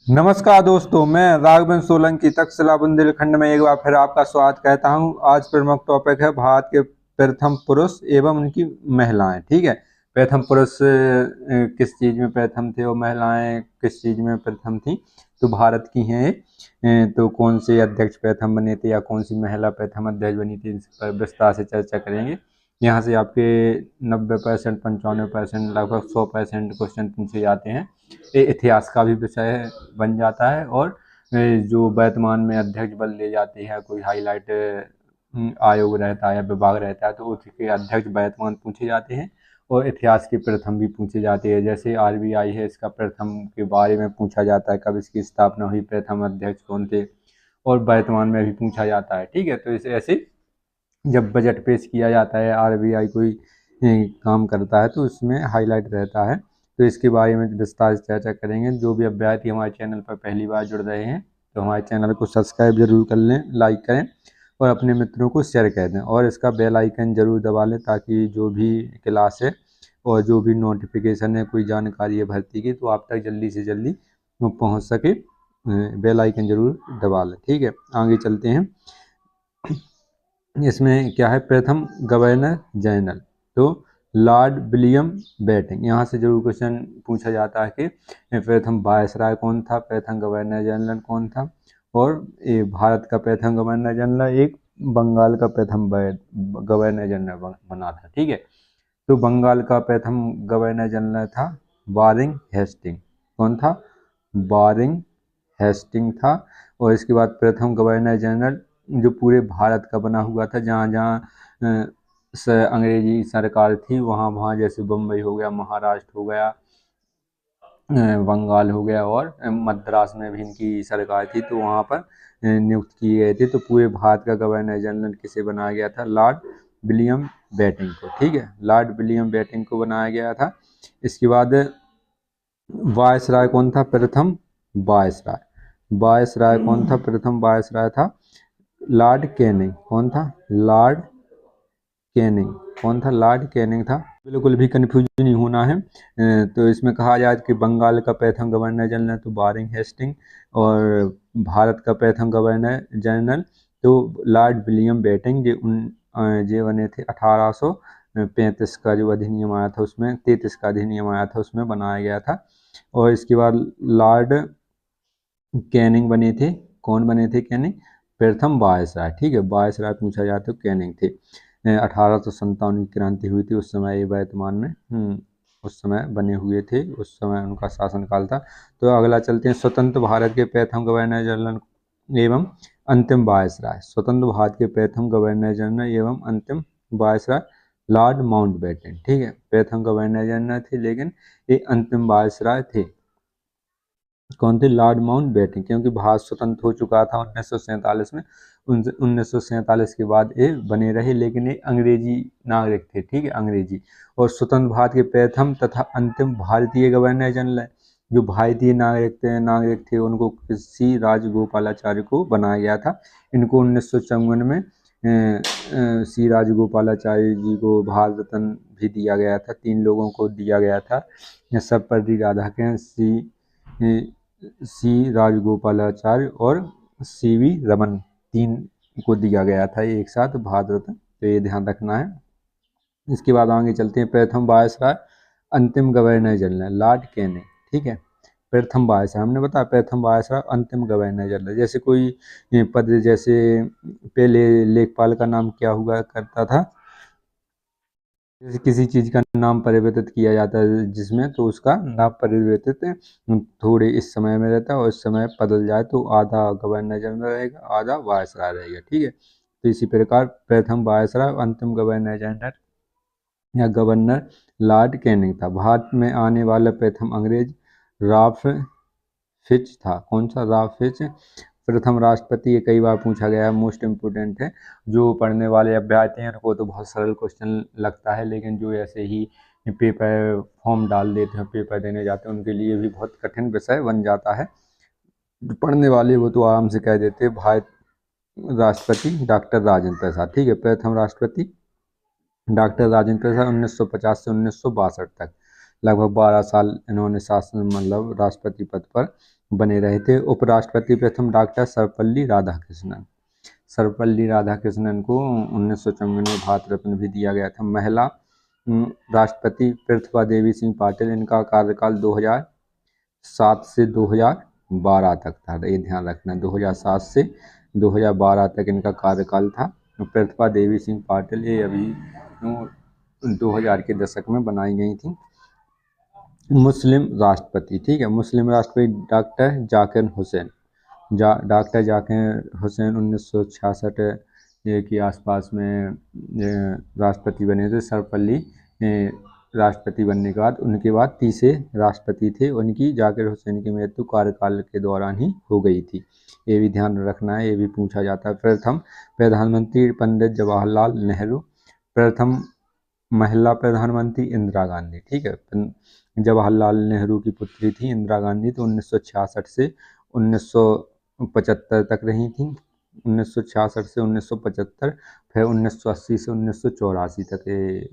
नमस्कार दोस्तों, मैं राघवेंद्र सोलंकी तक्षशिला बुंदेलखंड में एक बार फिर आपका स्वागत कहता हूं। आज प्रमुख टॉपिक है भारत के प्रथम पुरुष एवं उनकी महिलाएं। ठीक है, प्रथम पुरुष किस चीज में प्रथम थे और महिलाएं किस चीज में प्रथम थी, तो भारत की हैं ये। तो कौन से अध्यक्ष प्रथम बने थे या कौन सी महिला प्रथम अध्यक्ष बनी थी, इस पर विस्तार से चर्चा करेंगे। यहाँ से आपके 90%, 95%, लगभग 100% क्वेश्चन पूछे जाते हैं। ये इतिहास का भी विषय बन जाता है और जो वर्तमान में अध्यक्ष बदल ले जाते हैं, कोई हाईलाइट आयोग रहता है या विभाग रहता है, तो उसके अध्यक्ष वर्तमान पूछे जाते हैं और इतिहास के प्रथम भी पूछे जाते हैं। जैसे आरबीआई है, इसका प्रथम के बारे में पूछा जाता है, कब इसकी स्थापना हुई, प्रथम अध्यक्ष कौन थे, और वर्तमान में भी पूछा जाता है। ठीक है, तो इसे ऐसे जब बजट पेश किया जाता है, आरबीआई कोई काम करता है, तो उसमें हाईलाइट रहता है। तो इसके बारे में विस्तार से चर्चा करेंगे। जो भी अभ्यर्थी हमारे चैनल पर पहली बार जुड़ रहे हैं, तो हमारे चैनल को सब्सक्राइब जरूर कर लें, लाइक करें और अपने मित्रों को शेयर कर दें, और इसका बेल आइकन जरूर दबा लें, ताकि जो भी क्लास है और जो भी नोटिफिकेशन है, कोई जानकारी है भर्ती की, तो आप तक जल्दी से जल्दी वो पहुँच सके। बेल आइकन जरूर दबा लें। ठीक है, आगे चलते हैं। इसमें क्या है, प्रथम गवर्नर जनरल, तो लॉर्ड विलियम बेंटिंक। यहाँ से जरूर क्वेश्चन पूछा जाता है कि प्रथम वायसराय कौन था, प्रथम गवर्नर जनरल कौन था। और ये भारत का प्रथम गवर्नर जनरल एक बंगाल का प्रथम गवर्नर जनरल बना था। ठीक है, तो बंगाल का प्रथम गवर्नर जनरल था वारिंग हेस्टिंग। कौन था? वारिंग हेस्टिंग था। और इसके बाद प्रथम गवर्नर जनरल जो पूरे भारत का बना हुआ था, जहाँ जहाँ अंग्रेजी सरकार थी, वहाँ वहाँ, जैसे बम्बई हो गया, महाराष्ट्र हो गया, बंगाल हो गया, और मद्रास में भी इनकी सरकार थी, तो वहाँ पर नियुक्त किए गए थे। तो पूरे भारत का गवर्नर जनरल किसे बनाया गया था? लॉर्ड विलियम बेंटिंक को। ठीक है, लॉर्ड विलियम बेंटिंक को बनाया गया था। इसके बाद वायसराय कौन था? प्रथम वायसराय। वायसराय कौन था? प्रथम वायसराय था लॉर्ड कैनिंग। कौन था? Lord Canning. कौन था? लॉर्ड कैनिंग था। बिल्कुल भी कंफ्यूज नहीं होना है। तो इसमें कहा जाए कि बंगाल का प्रथम गवर्नर जनरल तो वारिंग हेस्टिंग, और भारत का प्रथम गवर्नर जनरल तो लॉर्ड विलियम बेंटिंक। जे बने थे 1835 का जो अधिनियम आया था, उसमें 33 का अधिनियम आया था, उसमें बनाया गया था। और इसके बाद लॉर्ड कैनिंग बने थे। कौन बने थे? कैनिंग, प्रथम वायसराय। ठीक है, वायसराय पूछा जाए तो कैनिंग थे। 1857 की क्रांति हुई थी, उस समय ये वर्तमान में उस समय बने हुए थे, उस समय उनका शासनकाल था। तो अगला चलते हैं, स्वतंत्र भारत के प्रथम गवर्नर जनरल एवं अंतिम वायसराय। स्वतंत्र भारत के प्रथम गवर्नर जनरल एवं अंतिम वायसराय लॉर्ड माउंटबेटन। ठीक है, प्रथम गवर्नर जनरल थे, लेकिन ये अंतिम वायसराय थे। कौन थे? Lord Mountbatten. क्योंकि भारत स्वतंत्र हो चुका था 1947 में। 1947 के बाद ये बने रहे, लेकिन ये अंग्रेजी नागरिक थे। ठीक है, अंग्रेजी। और स्वतंत्र भारत के प्रथम तथा अंतिम भारतीय गवर्नर जनरल है। जो भारतीय नागरिक थे उनको सी राजगोपालाचारी को बनाया गया था। इनको 1954 में सी राजगोपालाचारी जी को भारत रत्न भी दिया गया था। 3 लोगों को दिया गया था, सर्वपल्ली राधाकृष्णन, सी राजगोपालाचार्य और सीवी रमन, 3 को दिया गया था एक साथ भारत रत्न। तो ये ध्यान रखना है। इसके बाद आगे चलते हैं, प्रथम वायसराय अंतिम गवर्नर जनरल लॉर्ड कैनिंग। ठीक है, प्रथम वायसराय हमने बताया, प्रथम वायसराय अंतिम गवर्नर जनरल। जैसे कोई पद, जैसे पहले लेखपाल का नाम क्या हुआ करता था, जैसे किसी चीज का नाम परिवर्तित किया जाता है जिसमें, तो उसका नाम परिवर्तित थोड़े इस समय में रहता है, और इस समय बदल जाए तो आधा गवर्नर जनरल रहेगा, आधा वायसराय रहेगा। ठीक है, तो इसी प्रकार प्रथम वायसराय, अंतिम गवर्नर जनरल या गवर्नर लॉर्ड कैनिंग था। भारत में आने वाला प्रथम अंग्रेज रॉल्फ फिच था। कौन सा? Ralph Fitch. प्रथम राष्ट्रपति, ये कई बार पूछा गया है, मोस्ट इम्पोर्टेंट है। जो पढ़ने वाले अभ्यर्थी हैं उनको तो बहुत सरल क्वेश्चन लगता है, लेकिन जो ऐसे ही पेपर फॉर्म डाल देते हैं, पेपर देने जाते हैं, उनके लिए भी बहुत कठिन विषय बन जाता है। जो पढ़ने वाले वो तो आराम से कह देते हैं। भारत राष्ट्रपति डॉक्टर राजेंद्र प्रसाद। ठीक है, प्रथम राष्ट्रपति डॉक्टर राजेंद्र प्रसाद 1950 से 1962 तक, लगभग 12 साल इन्होंने शासन, मतलब राष्ट्रपति पद पर बने रहे थे। उपराष्ट्रपति प्रथम डॉक्टर सर्वपल्ली राधाकृष्णन। सर्वपल्ली राधाकृष्णन को 1954 में भारत रत्न भी दिया गया था। महिला राष्ट्रपति प्रतिभा देवी सिंह पाटिल, इनका कार्यकाल 2007 से 2012 तक था। ये ध्यान रखना, 2007 से 2012 तक इनका कार्यकाल था। प्रतिभा देवी सिंह पाटिल ये अभी 2000 के दशक में बनाई गई थी। मुस्लिम राष्ट्रपति, ठीक है, मुस्लिम राष्ट्रपति डॉक्टर जाकिर हुसैन। डॉक्टर जाकिर हुसैन 1966 के आसपास में राष्ट्रपति बने थे। सर्वपल्ली राष्ट्रपति बनने के बाद उनके बाद तीसरे राष्ट्रपति थे उनकी, जाकिर हुसैन की मृत्यु कार्यकाल के दौरान ही हो गई थी। ये भी ध्यान रखना है, ये भी पूछा जाता है। प्रथम प्रधानमंत्री पंडित जवाहरलाल नेहरू। प्रथम महिला प्रधानमंत्री इंदिरा गांधी, ठीक है, जवाहरलाल नेहरू की पुत्री थी इंदिरा गांधी, तो 1966 से 1975 तक रही थी। 1966 से 1975, फिर 1980 से 1984 तक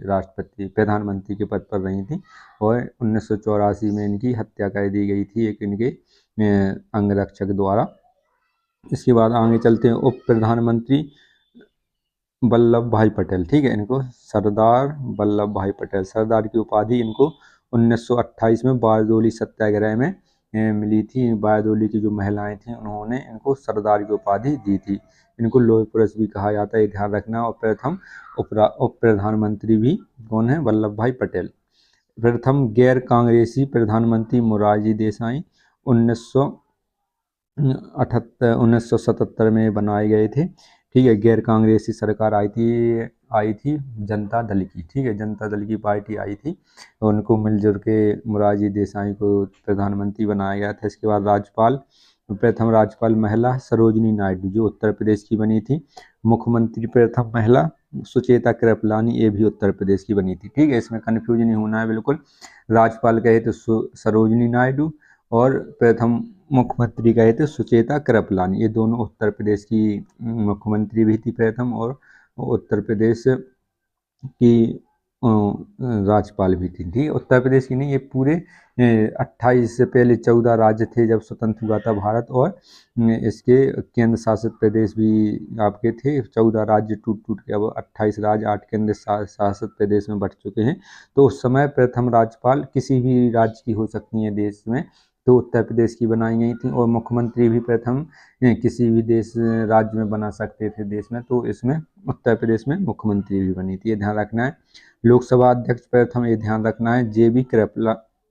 राष्ट्रपति प्रधानमंत्री के पद पर रही थी, और 1984 में इनकी हत्या कर दी गई थी एक इनके अंगरक्षक द्वारा। इसके बाद आगे चलते हैं। उप प्रधानमंत्री वल्लभ भाई पटेल, ठीक है, इनको सरदार वल्लभ भाई पटेल, सरदार की उपाधि इनको 1928 में बारदोली सत्याग्रह में मिली थी। बारदोली की जो महिलाएं थीं उन्होंने इनको सरदार की उपाधि दी थी। इनको लौह पुरुष भी कहा जाता है, ये ध्यान रखना। और प्रथम उप प्रधानमंत्री भी कौन है? वल्लभ भाई पटेल। प्रथम गैर कांग्रेसी प्रधानमंत्री मोरारजी देसाई 1977 में बनाए गए थे, ठीक है। गैर कांग्रेसी सरकार आई थी जनता दल की, ठीक है, जनता दल की पार्टी आई थी, उनको मिलजुल के मोरारजी देसाई को प्रधानमंत्री बनाया गया था। इसके बाद राज्यपाल, प्रथम राज्यपाल महिला सरोजिनी नायडू, जो उत्तर प्रदेश की बनी थी। मुख्यमंत्री प्रथम महिला सुचेता कृपलानी, ये भी उत्तर प्रदेश की बनी थी, ठीक है, इसमें कन्फ्यूज नहीं होना है बिल्कुल। राज्यपाल कहे तो सरोजिनी नायडू, और प्रथम मुख्यमंत्री कहे थे सुचेता कृपलानी, ये दोनों उत्तर प्रदेश की मुख्यमंत्री भी थी प्रथम, और उत्तर प्रदेश की राज्यपाल भी थी, ठीक है। उत्तर प्रदेश की नहीं, ये पूरे 28 से पहले 14 राज्य थे जब स्वतंत्र हुआ था भारत, और इसके केंद्र शासित प्रदेश भी आपके थे। 14 राज्य टूट टूट के अब 28 राज्य 8 केंद्र शासित प्रदेश में बट चुके हैं। तो उस समय प्रथम राज्यपाल किसी भी राज्य की हो सकती है देश में, तो उत्तर प्रदेश की बनाई गई थी। और मुख्यमंत्री भी प्रथम किसी भी देश राज्य में बना सकते थे देश में, तो इसमें उत्तर प्रदेश में मुख्यमंत्री भी बनी थी, ये ध्यान रखना है। लोकसभा अध्यक्ष प्रथम, ये ध्यान रखना है,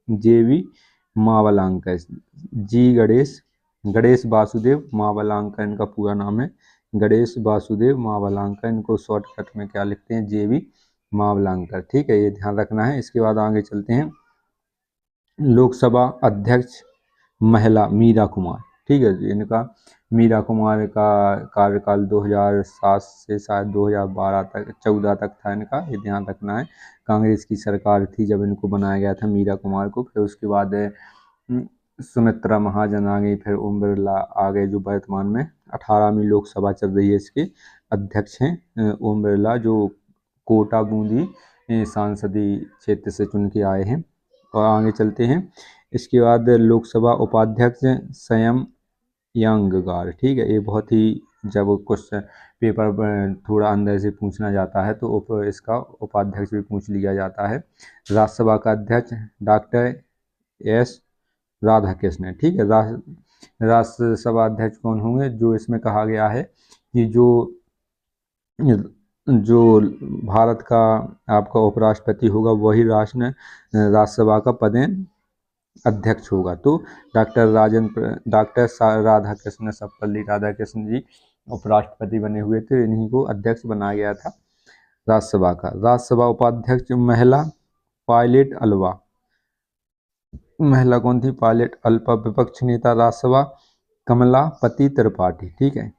जेवी मावलांकर, गणेश वासुदेव मावलांकर इनका पूरा नाम है, गणेश वासुदेव मावलांकर, इनको शॉर्टकट में क्या लिखते हैं? जेवी मावलांकर, ठीक है, ये ध्यान रखना है। इसके बाद आगे चलते हैं। लोकसभा अध्यक्ष महिला मीरा कुमार, ठीक है, इनका मीरा कुमार का कार्यकाल 2007 से शायद 2012 तक 14 तक था इनका, ये ध्यान रखना है। कांग्रेस की सरकार थी जब इनको बनाया गया था मीरा कुमार को। फिर उसके बाद सुमित्रा महाजन आ गई, फिर ओम बिरला आ गए, जो वर्तमान में 18वीं लोकसभा चल रही है, इसके अध्यक्ष हैं ओम बिरला, जो कोटा बूंदी सांसदीय क्षेत्र से चुन के आए हैं। और आगे चलते हैं। इसके बाद लोकसभा उपाध्यक्ष संयम यांगगार, ठीक है, ये बहुत ही, जब क्वेश्चन पेपर थोड़ा अंदर से पूछना जाता है तो इसका उपाध्यक्ष भी पूछ लिया जाता है। राज्यसभा का अध्यक्ष डॉक्टर एस राधाकृष्णन, ठीक है। राज्यसभा अध्यक्ष कौन होंगे? जो इसमें कहा गया है कि जो भारत का आपका उपराष्ट्रपति होगा वही राज्यसभा का पदेन अध्यक्ष होगा। तो डॉक्टर राधाकृष्ण सर्वपल्ली राधाकृष्णन जी उपराष्ट्रपति बने हुए थे, इन्हीं को अध्यक्ष बनाया गया था राज्यसभा का। राज्यसभा उपाध्यक्ष महिला पायलट अल्वा, महिला कौन थी? Pilot Alva. विपक्ष नेता राज्यसभा कमलापति त्रिपाठी, ठीक है,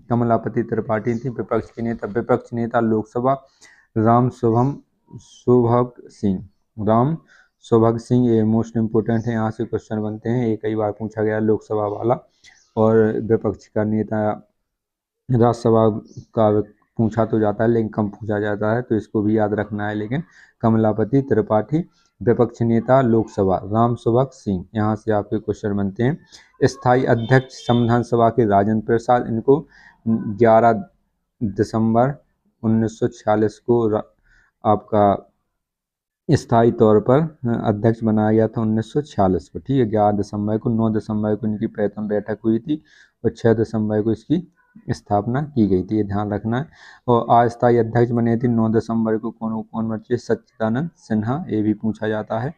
कमलापति त्रिपाठी थी विपक्ष की नेता। विपक्ष नेता लोकसभा राम सुभग सिंह, ये मोस्ट इम्पोर्टेंट है, यहाँ से क्वेश्चन बनते हैं, ये कई बार पूछा गया लोकसभा वाला। और विपक्ष का नेता राज्यसभा का पूछा तो जाता है लेकिन कम पूछा जाता है, तो इसको भी याद रखना है। लेकिन कमलापति त्रिपाठी विपक्ष नेता लोकसभा राम सुभग सिंह, यहाँ से आपके क्वेश्चन बनते हैं। स्थायी अध्यक्ष संविधान सभा के राजेंद्र प्रसाद, इनको 11 दिसंबर 1946 को आपका स्थायी तौर पर अध्यक्ष बनाया गया था 1946 को, ठीक है। 11 दिसंबर को, 9 दिसंबर को इनकी प्रथम बैठक हुई थी और 6 दिसंबर को इसकी स्थापना की गई थी, ये ध्यान रखना है। और अस्थायी अध्यक्ष बने थे 9 दिसंबर को, कौन बचे? सच्चिदानंद सिन्हा, ये भी पूछा जाता है।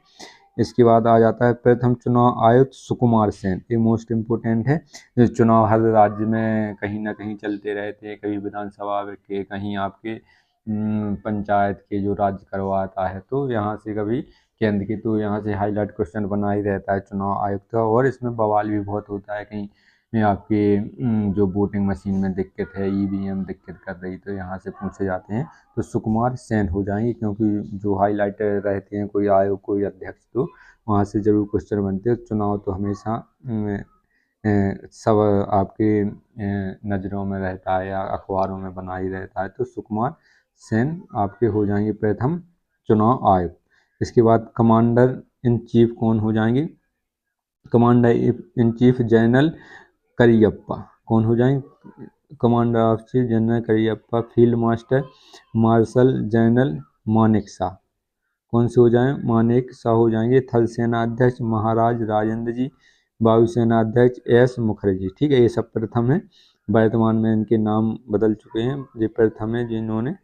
इसके बाद आ जाता है प्रथम चुनाव आयुक्त सुकुमार सेन, ये मोस्ट इम्पोर्टेंट है। चुनाव हर राज्य में कहीं ना कहीं चलते रहते हैं, कहीं विधानसभा के, कहीं आपके पंचायत के जो राज्य करवाता है, तो यहाँ से कभी केंद्र के, तो यहाँ से हाईलाइट क्वेश्चन बना ही रहता है चुनाव आयुक्त का। और इसमें बवाल भी बहुत होता है, कहीं में आपके जो वोटिंग मशीन में दिक्कत है, ईवीएम दिक्कत कर रही, तो यहाँ से पूछे जाते हैं। तो सुकुमार सेन हो जाएंगे, क्योंकि जो हाईलाइट रहते हैं कोई आयोग कोई अध्यक्ष, तो वहाँ से जरूर क्वेश्चन बनते हैं। चुनाव तो हमेशा सब आपके नज़रों में रहता है या अखबारों में बना ही रहता है। तो सुकुमार सेन आपके हो जाएंगे प्रथम चुनाव आयुक्त। इसके बाद कमांडर इन चीफ कौन हो जाएंगे? Commander in chief general Cariappa, कौन हो जाएंगे? Commander of chief general Cariappa. Field master marshal general Manek Shaw, कौन से हो जाए? मानेक शॉ हो जाएंगे। थल सेना अध्यक्ष महाराज राजेंद्र जी। वायुसेना अध्यक्ष एस मुखर्जी, ठीक है। ये सब प्रथम है, वर्तमान में इनके नाम बदल चुके हैं। ये प्रथम है जिन्होंने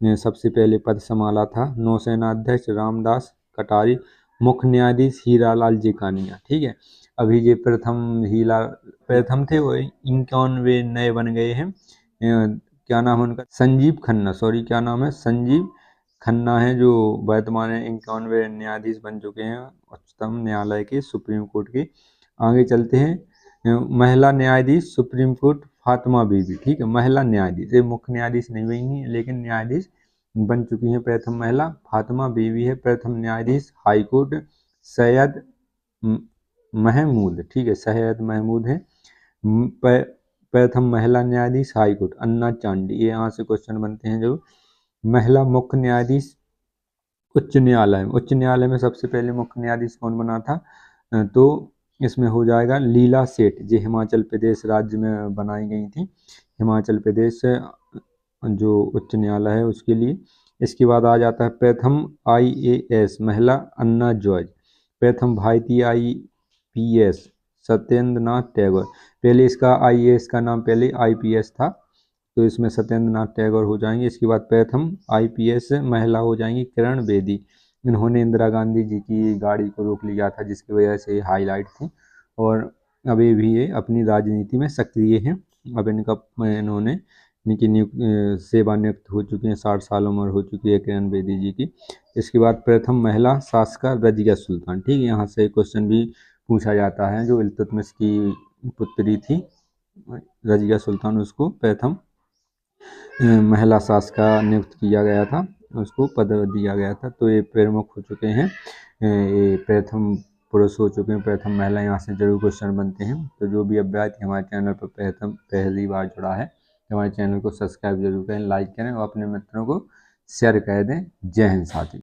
सबसे पहले पद संभाला था। नौसेना अध्यक्ष रामदास कटारी। मुख्य न्यायाधीश हीरालाल जिकानिया, ठीक है। अभी ये प्रथम थे, वो 91 नए बन गए हैं। क्या नाम है उनका? संजीव खन्ना, सॉरी क्या नाम है? संजीव खन्ना है, जो वर्तमान में 91 न्यायाधीश बन चुके हैं उच्चतम न्यायालय के, सुप्रीम कोर्ट के। आगे चलते हैं। महिला न्यायाधीश सुप्रीम कोर्ट फातिमा बीबी, ठीक है। महिला न्यायाधीश, ये मुख्य न्यायाधीश नहीं हुई, लेकिन न्यायाधीश बन चुकी हैं प्रथम महिला, फातिमा बीबी है। प्रथम न्यायाधीश हाई कोर्ट सैयद महमूद, ठीक है, सैयद महमूद है। प्रथम महिला न्यायाधीश हाई कोर्ट अन्ना चांडी, ये यहाँ से क्वेश्चन बनते हैं। जो महिला मुख्य न्यायाधीश उच्च न्यायालय में सबसे पहले मुख्य न्यायाधीश कौन बना था? तो इसमें हो जाएगा लीला सेठ, जो हिमाचल प्रदेश राज्य में बनाई गई थी, हिमाचल प्रदेश जो उच्च न्यायालय है उसके लिए। इसके बाद आ जाता है प्रथम IAS महिला अन्ना जॉर्ज। प्रथम भारतीय IPS सत्येंद्र नाथ टैगोर। पहले इसका IAS का नाम पहले IPS था, तो इसमें सत्येंद्र नाथ टैगोर हो जाएंगे। इसके बाद प्रथम IPS महिला हो जाएंगी किरण बेदी। इन्होंने इंदिरा गांधी जी की गाड़ी को रोक लिया था, जिसकी वजह से हाईलाइट थी, और अभी भी ये अपनी राजनीति में सक्रिय हैं। अब इन्होंने इनकी सेवानिवृत्त हो चुकी हैं, 60 साल उम्र हो चुकी है किरण बेदी जी की। इसके बाद प्रथम महिला शासका रजिया सुल्तान, ठीक है। यहाँ से क्वेश्चन भी पूछा जाता है, जो इल्तुतमिश की पुत्री थी रजिया सुल्तान, उसको प्रथम महिला शासका नियुक्त किया गया था, उसको पद दिया गया था। तो ये प्रमुख हो चुके हैं, ये प्रथम पुरुष हो चुके हैं, प्रथम महिला, यहाँ से जरूर क्वेश्चन बनते हैं। तो जो भी अभ्यर्थी हमारे चैनल पर पहली बार जुड़ा है, तो हमारे चैनल को सब्सक्राइब जरूर करें, लाइक करें और अपने मित्रों को शेयर कर दें। जय हिंद साथी।